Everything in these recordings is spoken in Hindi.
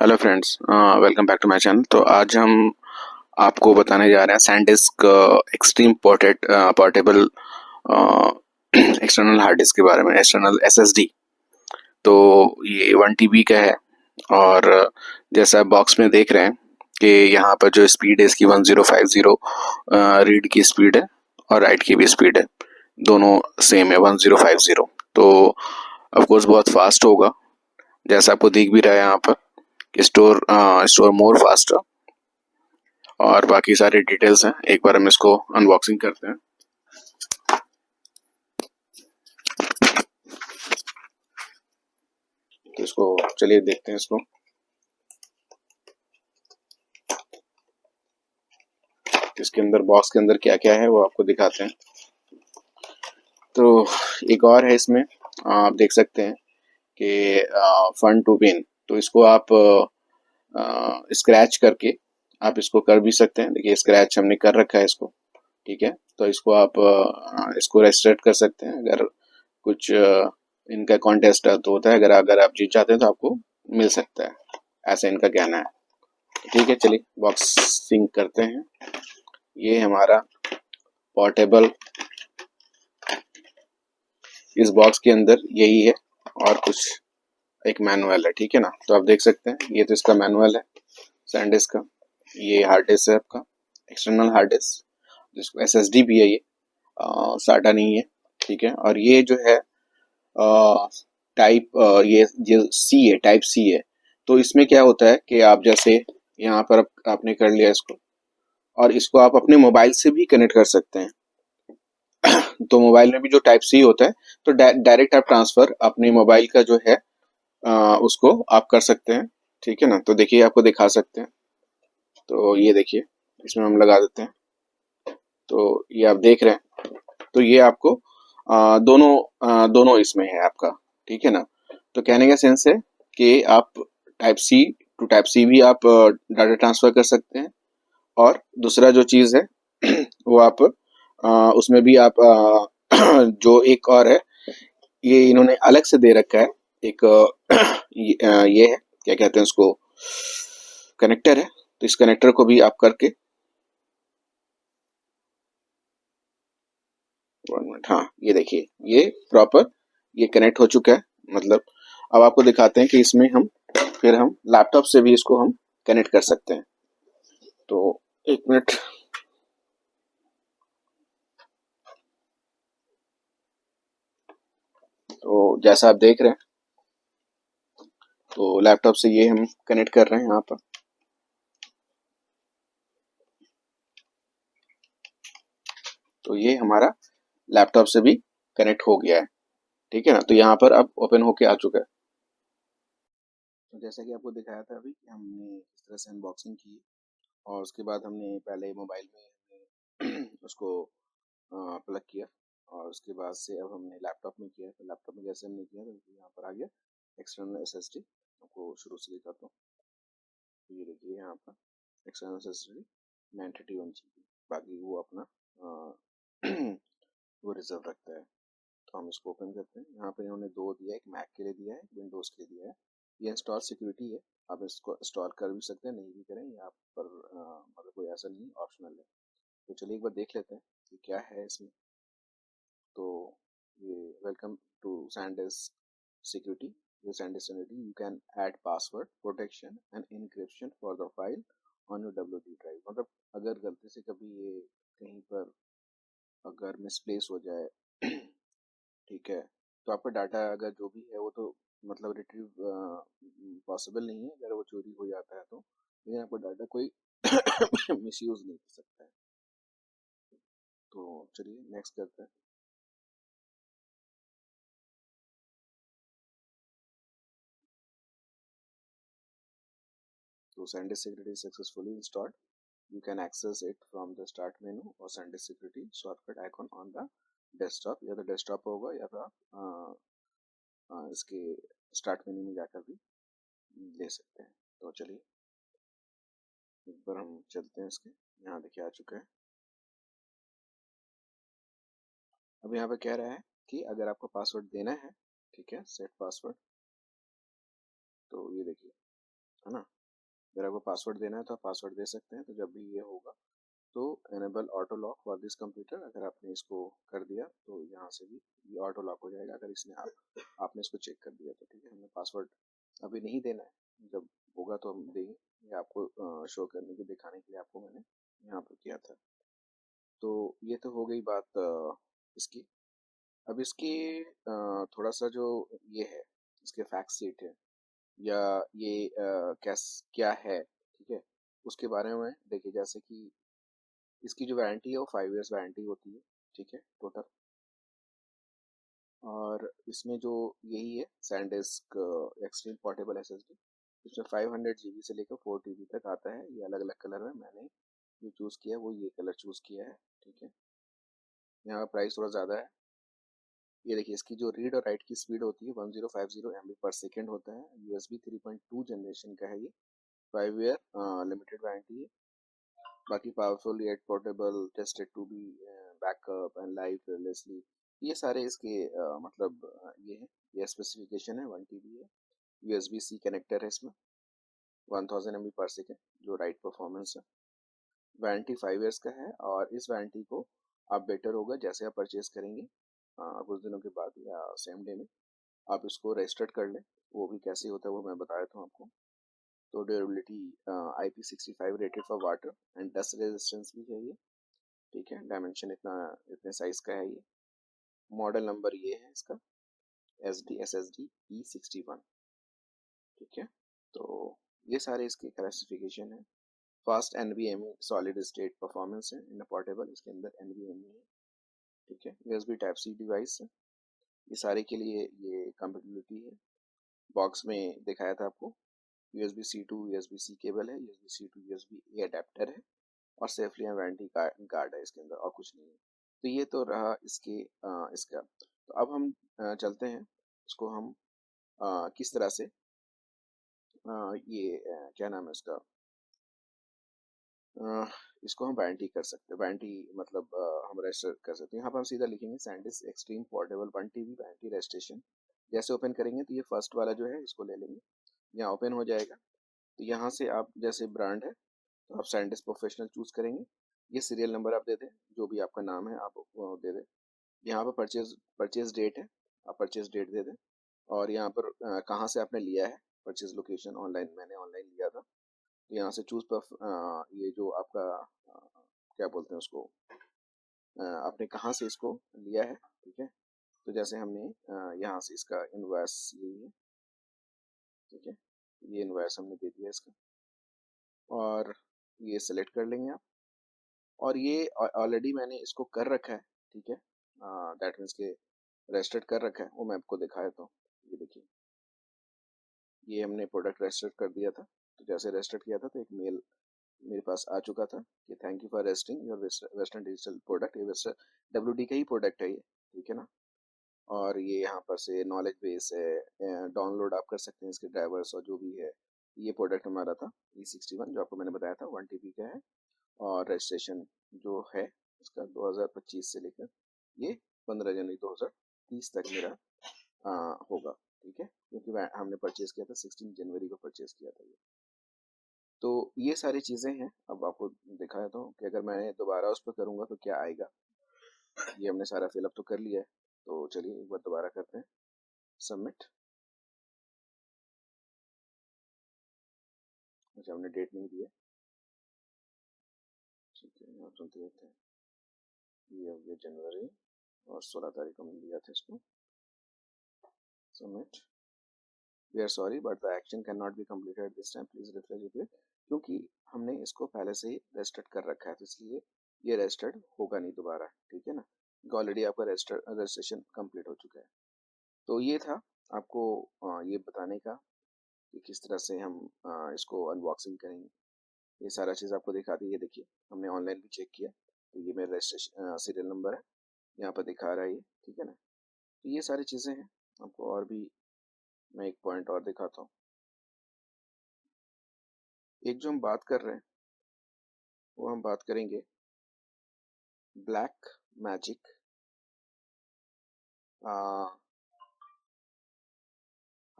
Hello friends, welcome back to my channel. तो आज हम आपको बताने जा रहे हैं SanDisk extreme portable external hard disk के बारे में, एक्सटर्नल एसएसडी। तो ये 1 TB का है और जैसा आप बॉक्स में देख रहे हैं कि यहाँ पर जो स्पीड है इसकी 1050 रीड की स्पीड है और राइट की भी स्पीड है, दोनों सेम है 1050। तो ऑफ कोर्स बहुत फास्ट होगा, जैसा आपको दिख भी रहा है यहाँ पर। स्टोर मोर फास्टर और बाकी सारे डिटेल्स हैं। एक बार हम इसको अनबॉक्सिंग करते हैं। तो इसको चलिए देखते हैं इसको। इसके अंदर, बॉक्स के अंदर क्या क्या है वो आपको दिखाते हैं। तो एक और है इसमें, आप देख सकते हैं कि फन टू विन। तो इसको आप स्क्रैच करके आप इसको कर भी सकते हैं। देखिए स्क्रैच हमने कर रखा है इसको, ठीक है। तो इसको आप इसको रेस्टार्ट कर सकते हैं अगर कुछ इनका कॉन्टेस्ट तो होता है। अगर आप जीत जाते हैं तो आपको मिल सकता है, ऐसा इनका कहना है। ठीक है, चलिए बॉक्सिंग करते हैं। ये हमारा पोर्टेबल, इस बॉक्स के अंदर यही है और कुछ एक मैनुअल है, ठीक है ना। तो आप देख सकते हैं ये तो इसका मैनुअल है सैनडिस्क का। ये हार्ड डिस्क है आपका, एक्सटर्नल हार्ड डिस्क, जिसको एसएसडी भी है ये, साटा नहीं है, ठीक है। और ये जो है टाइप, ये सी है, टाइप सी है। तो इसमें क्या होता है कि आप जैसे यहाँ पर आपने कर लिया इसको, और इसको आप अपने मोबाइल से भी कनेक्ट कर सकते हैं। तो मोबाइल में भी जो टाइप सी होता है, तो डायरेक्ट आप ट्रांसफर अपने मोबाइल का जो है उसको आप कर सकते हैं, ठीक है ना। तो देखिए आपको दिखा सकते हैं। तो ये देखिए, इसमें हम लगा देते हैं। तो ये आप देख रहे हैं। तो ये आपको दोनों इसमें है आपका, ठीक है ना। तो कहने का सेंस है कि आप type C to type C भी आप डाटा ट्रांसफर कर सकते हैं। और दूसरा जो चीज़ है वो आप उसमें भी आप जो एक और है, ये इन्होंने अलग से दे रखा है। एक ये है, क्या कहते हैं उसको, कनेक्टर है। तो इस कनेक्टर को भी आप करके, 1 मिनट, हाँ ये देखिए, ये प्रॉपर ये कनेक्ट हो चुका है। मतलब अब आपको दिखाते हैं कि इसमें हम लैपटॉप से भी इसको हम कनेक्ट कर सकते हैं। तो 1 मिनट। तो जैसा आप देख रहे हैं, तो लैपटॉप से ये हम कनेक्ट कर रहे हैं यहाँ पर। तो ये हमारा लैपटॉप से भी कनेक्ट हो गया है, ठीक है ना। तो यहाँ पर अब ओपन होके आ चुका है। तो जैसा कि आपको दिखाया था अभी कि हमने इस तरह से अनबॉक्सिंग की, और उसके बाद हमने पहले मोबाइल में हमने उसको प्लग किया, और उसके बाद से अब हमने लैपटॉप में किया। तो लैपटॉप में जैसे हमने किया तो यहाँ पर आ गया एक्सटर्नल एसएसडी। आपको शुरू से दिखाता हूँ। तो ये देखिए यहाँ पर एक्सटर्नल एसएसडी 931 GB, बाकी वो अपना वो रिजर्व रखता है। तो हम इसको ओपन करते हैं। यहाँ पे इन्होंने दो दिया है, एक मैक के लिए दिया है, एक विंडोज के लिए दिया है। ये इंस्टॉल सिक्योरिटी है, आप इसको इंस्टॉल कर भी सकते हैं, नहीं भी करें, ये आप पर मतलब कोई ऐसा नहीं, ऑप्शनल है। तो चलिए एक बार देख लेते हैं कि क्या है इसमें। तो ये वेलकम टू SanDisk सिक्योरिटी। ये SanDisk security, you can add password protection and encryption for the file on your WD drive. मतलब अगर गलती से कभी ये कहीं पर अगर मिसप्लेस हो जाए ठीक है, तो आपका डाटा अगर जो भी है वो तो मतलब रिट्रीव पॉसिबल नहीं है अगर वो चोरी हो जाता है तो, लेकिन आपका डाटा कोई मिसयूज नहीं कर सकता है। तो चलिए नेक्स्ट करते हैं। तो SanDisk security is successfully installed. You can access it from the start menu or SanDisk security shortcut icon on the desktop। या तो डेस्कटॉप होगा या तो आप इसके स्टार्ट मेन्यू में जाकर भी ले सकते हैं। तो चलिए एक बार हम चलते हैं इसके। यहाँ देखिए आ चुका है। अब यहाँ पे कह रहा है कि अगर आपको पासवर्ड देना है, ठीक है, सेट पासवर्ड। तो ये देखिए है ना। अगर आपको पासवर्ड देना है तो आप पासवर्ड दे सकते हैं। तो जब भी ये होगा तो enable auto lock for this computer, अगर आपने इसको कर दिया तो यहाँ से भी ये ऑटो लॉक हो जाएगा, अगर इसने आपने इसको चेक कर दिया तो। ठीक है, हमें पासवर्ड अभी नहीं देना है, जब होगा तो हम देंगे। ये आपको शो करने के, दिखाने के लिए आपको मैंने यहाँ पर किया था। तो ये तो हो गई बात इसकी। अब इसकी थोड़ा सा जो ये है, इसके फैक्ट शीट है या ये क्या है, ठीक है, उसके बारे में देखिए। जैसे कि इसकी जो वारंटी है वो 5 इयर्स वारंटी होती है, ठीक है, टोटल। और इसमें जो यही है सैनडिस्क एक्सट्रीम पोर्टेबल एसएसडी, इसमें 500 GB से लेकर 4 TB तक आता है। ये अलग अलग कलर में मैंने जो चूज़ किया है वो ये कलर चूज़ किया है, ठीक है। यहाँ का प्राइस थोड़ा ज़्यादा है। ये देखिए, इसकी जो रीड और राइट की स्पीड होती है 1050 MB पर सेकेंड होता है। USB 3.2 जनरेशन का है ये। 5 ईयर लिमिटेड वारंटी है। बाकी powerful yet portable, tested to be backup and live fearlessly, ये सारे इसके मतलब ये है। ये स्पेसिफिकेशन है। 1 TB है। USB-C कनेक्टर है इसमें। 1000 MB पर सेकेंड जो राइट परफॉर्मेंस है। वारंटी 5 इयर्स का है। और इस वारंटी को आप बेटर होगा जैसे आप परचेज करेंगे कुछ दिनों के बाद या सेम डे में आप इसको रजिस्टर्ड कर लें। वो भी कैसे होता है वो मैं बता देता हूँ आपको। तो durability IP65 rated for water and dust resistance भी है ये, ठीक है। डायमेंशन इतने साइज का है ये। मॉडल नंबर ये है इसका SDSSD-E61, ठीक है। तो ये सारे इसके क्लासिफिकेशन है। Fast NVMe solid state performance है इन पोर्टेबल, इसके अंदर NVMe है, ठीक है। USB टाइप सी डिवाइस है। ये सारे के लिए ये कंपेटिबिलिटी है। बॉक्स में दिखाया था आपको USB-C टू USB-C केबल है, USB-C टू USB-A अडेप्टर है और सेफली वारंटी गार्ड है इसके अंदर, और कुछ नहीं है। तो ये तो रहा इसका। तो अब हम चलते हैं इसको हम किस तरह से क्या नाम है इसका, इसको हम वारंटी कर सकते हैं। वारंटी मतलब हम रजिस्टर कर सकते हैं। यहाँ पर हम सीधा लिखेंगे SanDisk extreme portable 1 TB warranty registration. जैसे ओपन करेंगे तो ये फर्स्ट वाला जो है इसको ले लेंगे, यहाँ ओपन हो जाएगा। तो यहाँ से आप जैसे ब्रांड है तो आप सैनडिस्क प्रोफेशनल चूज करेंगे। ये सीरियल नंबर आप दे दें, जो भी आपका नाम है आप वो दे दें। यहाँ पर परचेज डेट है, आप परचेज डेट दे दें। और यहाँ पर कहाँ से आपने लिया है, परचेज लोकेशन ऑनलाइन, मैंने ऑनलाइन लिया था। तो यहाँ से चूज पर ये जो आपका क्या बोलते हैं उसको, आपने कहाँ से इसको लिया है, ठीक है। तो जैसे हमने यहाँ से इसका इनवॉइस यही है, ठीक है। ये इनवॉइस हमने दे दिया इसका और ये सेलेक्ट कर लेंगे आप। और ये ऑलरेडी मैंने इसको कर रखा है, ठीक है। दैट मीन्स के रजिस्टर्ड कर रखा है, वो मैं आपको दिखा देता हूँ। ये देखिए, ये हमने प्रोडक्ट रजिस्टर कर दिया था। तो जैसे रजिस्टर किया था तो एक मेल मेरे पास आ चुका था कि thank you for registering your western digital product. ये वेस्टर्न WD का ही प्रोडक्ट है ये, ठीक है ना। और ये यहाँ पर से नॉलेज बेस है, डाउनलोड आप कर सकते हैं इसके ड्राइवर्स और जो भी है। ये प्रोडक्ट हमारा था E61 जो आपको मैंने बताया था 1 TB का है। और रजिस्ट्रेशन जो है इसका 2025 से लेकर ये 15 जनवरी 2030 तक मेरा होगा, ठीक है। क्योंकि हमने परचेज किया था 16 जनवरी को परचेज किया था ये। तो ये सारी चीज़ें हैं। अब आपको दिखाया था कि अगर मैं दोबारा उस पर करूँगा तो क्या आएगा। ये हमने सारा फिलअप तो कर लिया है। तो चलिए एक बार दोबारा करते हैं सबमिट। अच्छा, हमने डेट नहीं दिया, ठीक है। यहाँ चलते रहते हैं। ये हो गया जनवरी और 16 तारीख को हमने दिया था इसको submit. We are sorry but the action can not be completed this time, please refresh it. क्योंकि हमने इसको पहले से ही रजिस्टर्ड कर रखा है तो इसलिए ये रजिस्टर्ड होगा नहीं दोबारा, ठीक है ना। ऑलरेडी आपका रजिस्ट्रेशन कंप्लीट हो चुका है। तो ये था आपको ये बताने का कि किस तरह से हम इसको अनबॉक्सिंग करेंगे। ये सारा चीज़ आपको दिखा दी। ये देखिए, हमने ऑनलाइन भी चेक किया तो ये मेरा रजिस्ट्रेशन सीरियल नंबर है, यहाँ पर दिखा रहा है ये, ठीक है ना। तो ये सारी चीज़ें हैं। आपको और भी मैं एक पॉइंट और दिखाता हूँ। एक जो हम बात कर रहे हैं वो हम बात करेंगे black magic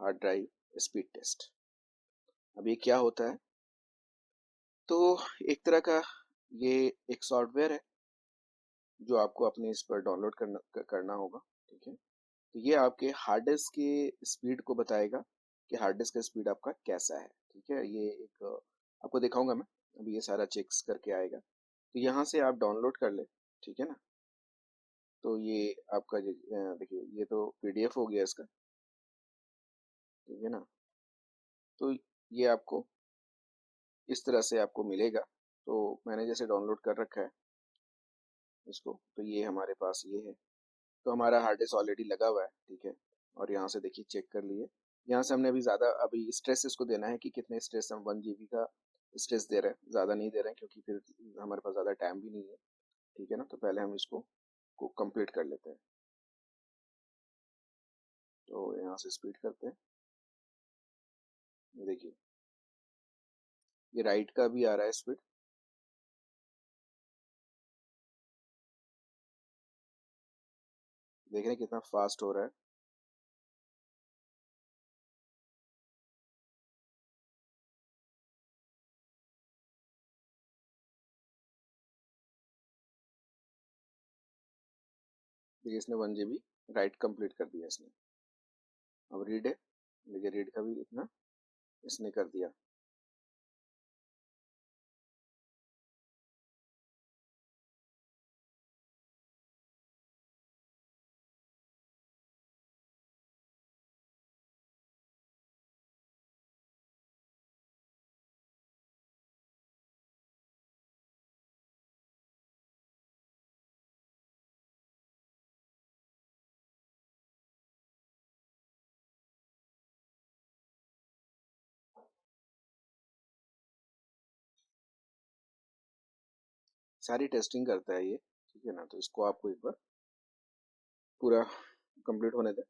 hard drive speed test. अब ये क्या होता है, तो एक तरह का ये एक सॉफ्टवेयर है जो आपको अपने इस पर डाउनलोड करना होगा, ठीक है। तो ये आपके हार्ड डिस्क की स्पीड को बताएगा कि हार्ड डिस्क का स्पीड आपका कैसा है, ठीक है। ये एक आपको दिखाऊंगा मैं, अभी ये सारा चेक्स करके आएगा, तो यहाँ से आप डाउनलोड कर ले, ठीक है ना। तो ये आपका देखिए ये तो पीडीएफ हो गया इसका, ठीक है ना। तो ये आपको इस तरह से आपको मिलेगा। तो मैंने जैसे डाउनलोड कर रखा है इसको, तो ये हमारे पास ये है। तो हमारा हार्ड डिस्क ऑलरेडी लगा हुआ है, ठीक है। और यहाँ से देखिए चेक कर लिए, यहाँ से हमने अभी स्ट्रेस इसको देना है कि कितने स्ट्रेस हम 1 GB का स्ट्रेस दे रहे हैं, ज़्यादा नहीं दे रहे हैं क्योंकि फिर हमारे पास ज़्यादा टाइम भी नहीं है, ठीक है ना। तो पहले हम इसको को कंप्लीट कर लेते हैं। तो यहाँ से स्पीड करते हैं, ये देखिए ये राइट का भी आ रहा है स्पीड, देख रहे हैं कितना फास्ट हो रहा है। देखिए इसने 1 GB राइट कंप्लीट कर दिया इसने। अब रीड है, देखिए रीड का भी इतना इसने कर दिया। सारी टेस्टिंग करता है ये, ठीक है ना। तो इसको आपको एक बार पूरा कंप्लीट होने दें।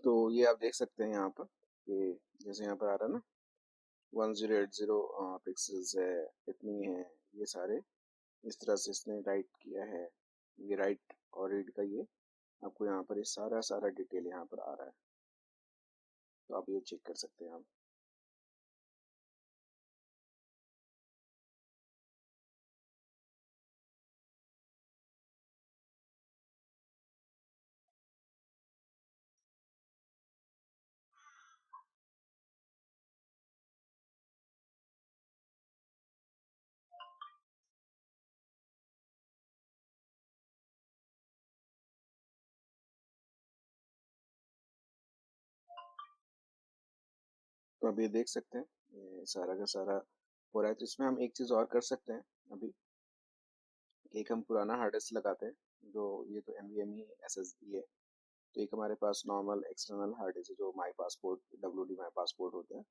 तो ये आप देख सकते हैं यहाँ पर कि जैसे यहाँ पर आ रहा है ना 1080 पिक्सल्स है, इतनी है, ये सारे इस तरह से इसने राइट किया है। ये राइट और रीड का ये आपको यहाँ पर ये सारा सारा डिटेल यहाँ पर आ रहा है, तो आप ये चेक कर सकते हैं आप। तो अब ये देख सकते हैं ये सारा का सारा हो रहा है। तो इसमें हम एक चीज़ और कर सकते हैं अभी, कि एक हम पुराना हार्ड डिस्क लगाते हैं, जो ये तो NVMe SSD है। तो एक हमारे पास नॉर्मल एक्सटर्नल हार्ड डिस्क है जो माई पासपोर्ट WD माई पासपोर्ट होता है,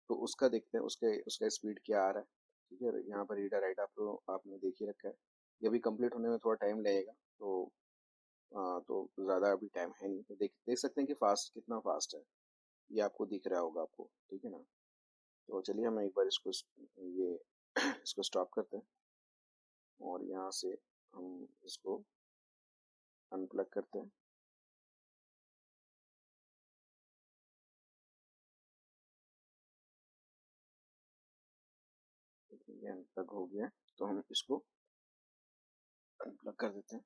तो उसका देखते हैं उसके उसका स्पीड क्या आ रहा है, ठीक है। यहाँ पर रीडर राइट आपने देख ही रखा है। ये भी कंप्लीट होने में थोड़ा टाइम लगेगा, तो ज़्यादा अभी टाइम है नहीं। तो देख देख सकते हैं कि फास्ट कितना फास्ट है, ये आपको दिख रहा होगा आपको, ठीक है ना। तो चलिए हम एक बार ये इसको स्टॉप करते हैं और यहाँ से हम इसको अनप्लग करते हैं। ये अनप्लग हो गया, तो हम इसको अनप्लग कर देते हैं।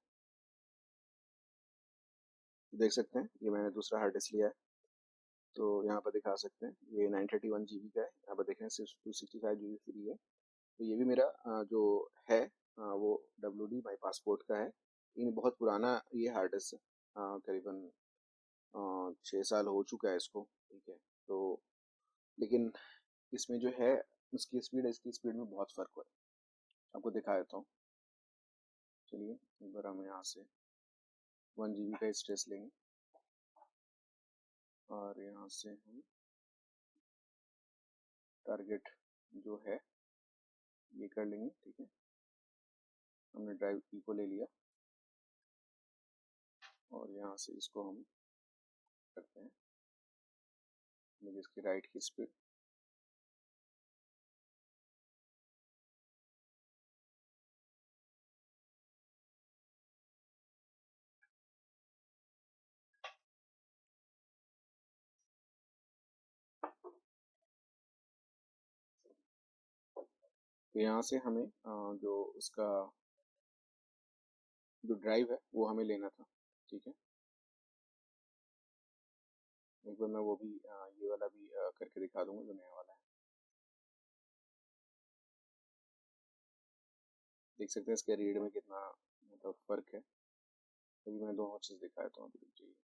देख सकते हैं ये मैंने दूसरा हार्ड डिस्क लिया है, तो यहाँ पर दिखा सकते हैं ये 931 GB का है। यहाँ पर देखें सिर्फ 265 GB फ्री है। तो ये भी मेरा जो है वो WD माई पासपोर्ट का है, लेकिन बहुत पुराना ये हार्ड डिस्क है, करीबन 6 साल हो चुका है इसको, ठीक है। तो लेकिन इसमें जो है उसकी स्पीड इसकी स्पीड में बहुत फ़र्क हुआ है। आपको दिखा देता हूँ। चलिए एक बार हम यहाँ से 1 GB का स्ट्रेस लेंगे और यहाँ से हम टारगेट जो है ये कर लेंगे। ठीक है, हमने ड्राइव की को ले लिया और यहाँ से इसको हम करते हैं इसकी राइट की स्पीड। तो यहाँ से हमें जो उसका जो ड्राइव है वो हमें लेना था। ठीक है, एक बार मैं वो भी ये वाला भी करके दिखा दूंगा जो नया वाला है। देख सकते हैं इसके रीड में कितना मतलब फर्क है। अभी मैं दोनों चीज़ दिखाता हूँ, रुक जाइए।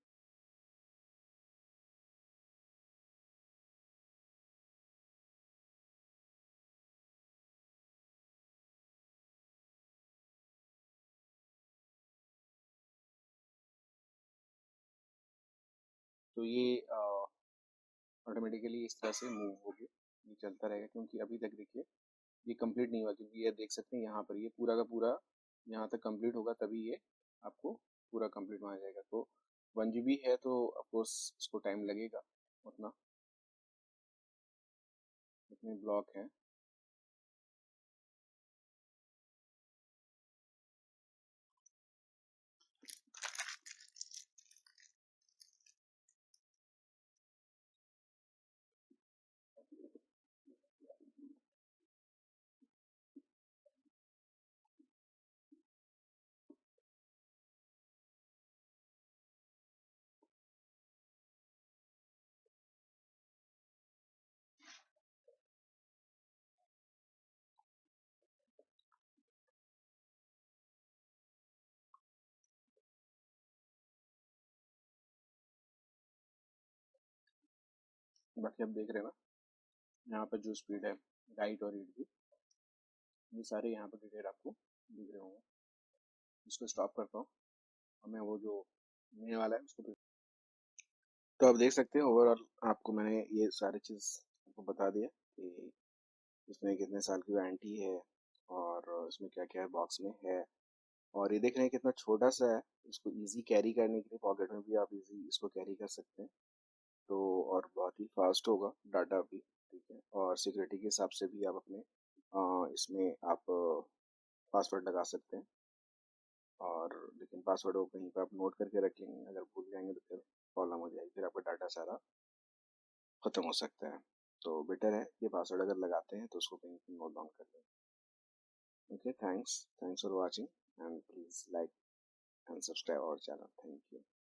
तो ये ऑटोमेटिकली इस तरह से मूव हो गया, ये चलता रहेगा क्योंकि अभी तक देखिए ये कंप्लीट नहीं हुआ, क्योंकि ये देख सकते हैं यहाँ पर ये पूरा का पूरा यहाँ तक कंप्लीट होगा तभी ये आपको पूरा कंप्लीट माना जाएगा। तो 1 GB है तो ऑफकोर्स इसको टाइम लगेगा उतना, इतने ब्लॉक हैं। बाकी आप देख रहे हैं ना यहाँ पर जो स्पीड है राइट और रीड की, ये सारे यहाँ पर डिटेल आपको दिख रहे होंगे। इसको स्टॉप करता हूँ और मैं वो जो नए वाला है उसको। तो आप देख सकते हैं ओवरऑल आपको मैंने ये सारी चीज़ आपको बता दिया कि इसमें कितने साल की वारंटी है और इसमें क्या क्या बॉक्स में है। और ये देख रहे हैं कितना छोटा सा है, इसको इजी कैरी करने के लिए पॉकेट में भी आप इजी इसको कैरी कर सकते हैं। तो और बहुत ही फास्ट होगा डाटा भी। ठीक है, और सिक्योरिटी के हिसाब से भी आप अपने इसमें आप पासवर्ड लगा सकते हैं। और लेकिन पासवर्ड को कहीं पर आप नोट करके रखेंगे, अगर भूल जाएंगे तो फिर प्रॉब्लम हो जाएगी, फिर आपका डाटा सारा खत्म हो सकता है। तो बेटर है कि पासवर्ड अगर लगाते हैं तो उसको कहीं पर नोट डाउन कर लें। Okay, thanks for watching and please like and subscribe our channel. Thank you.